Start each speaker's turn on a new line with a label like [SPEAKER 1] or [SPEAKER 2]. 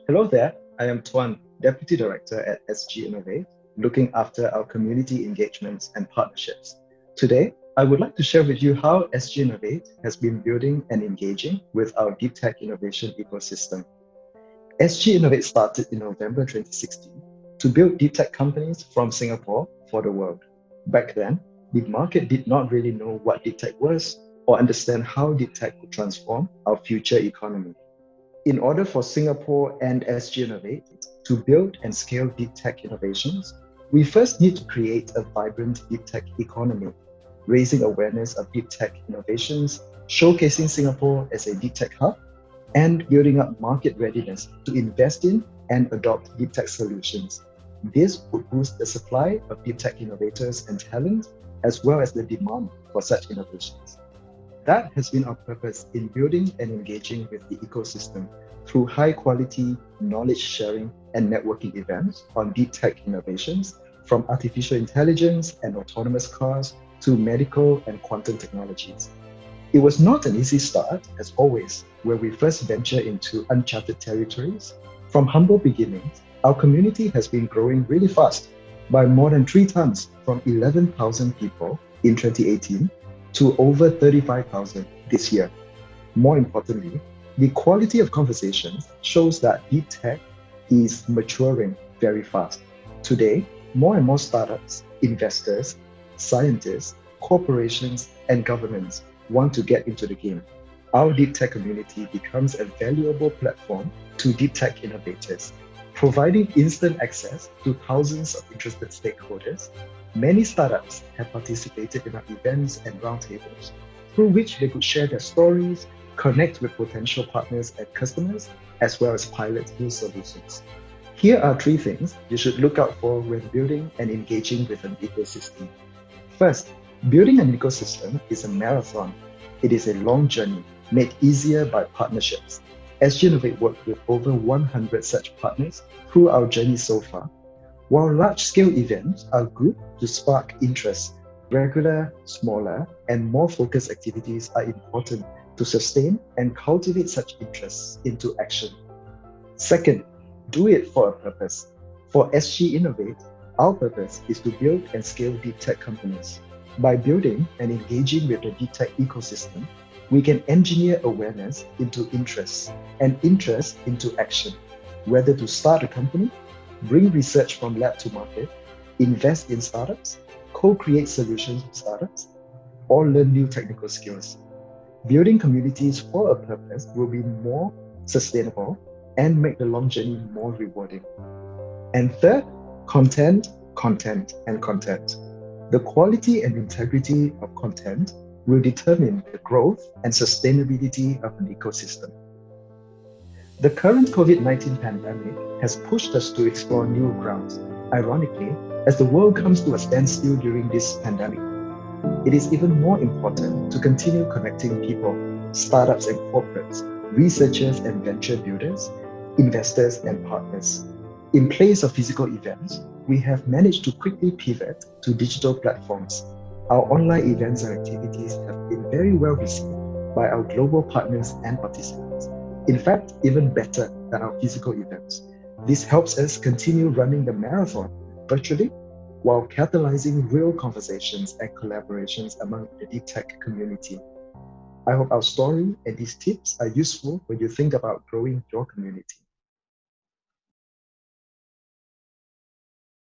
[SPEAKER 1] Hello there, I am Tuan, Deputy Director at SG Innovate, looking after our community engagements and partnerships. Today, I would like to share with you how SG Innovate has been building and engaging with our deep tech innovation ecosystem. SG Innovate started in November 2016 to build deep tech companies from Singapore for the world. Back then, the market did not really know what deep tech was or understand how deep tech could transform our future economy. In order for Singapore and SG Innovate to build and scale deep tech innovations, we first need to create a vibrant deep tech economy, raising awareness of deep tech innovations, showcasing Singapore as a deep tech hub, and building up market readiness to invest in and adopt deep tech solutions. This would boost the supply of deep tech innovators and talent, as well as the demand for such innovations. That has been our purpose in building and engaging with the ecosystem through high quality knowledge sharing and networking events on deep tech innovations, from artificial intelligence and autonomous cars to medical and quantum technologies. It was not an easy start, as always, where we first venture into uncharted territories. From humble beginnings, our community has been growing really fast by more than 3 times, from 11,000 people in 2018 to over 35,000 this year. More importantly, the quality of conversations shows that deep tech is maturing very fast. Today, more and more startups, investors, scientists, corporations, and governments want to get into the game. Our deep tech community becomes a valuable platform to deep tech innovators, providing instant access to thousands of interested stakeholders. Many startups have participated in our events and roundtables, through which they could share their stories, connect with potential partners and customers, as well as pilot new solutions. Here are 3 things you should look out for when building and engaging with an ecosystem. First, building an ecosystem is a marathon. It is a long journey made easier by partnerships. SG Innovate worked with over 100 such partners through our journey so far. While large-scale events are good to spark interest, regular, smaller, and more focused activities are important to sustain and cultivate such interests into action. Second, do it for a purpose. For SG Innovate, our purpose is to build and scale deep tech companies. By building and engaging with the deep tech ecosystem, we can engineer awareness into interest and interest into action, whether to start a company, bring research from lab to market, invest in startups, co-create solutions with startups, or learn new technical skills. Building communities for a purpose will be more sustainable and make the long journey more rewarding. And third, content, content, and content. The quality and integrity of content will determine the growth and sustainability of an ecosystem. The current COVID-19 pandemic has pushed us to explore new grounds. Ironically, as the world comes to a standstill during this pandemic, it is even more important to continue connecting people, startups and corporates, researchers and venture builders, investors and partners. In place of physical events, we have managed to quickly pivot to digital platforms. Our online events and activities have been very well received by our global partners and participants. In fact, even better than our physical events. This helps us continue running the marathon virtually while catalyzing real conversations and collaborations among the deep tech community. I hope our story and these tips are useful when you think about growing your community.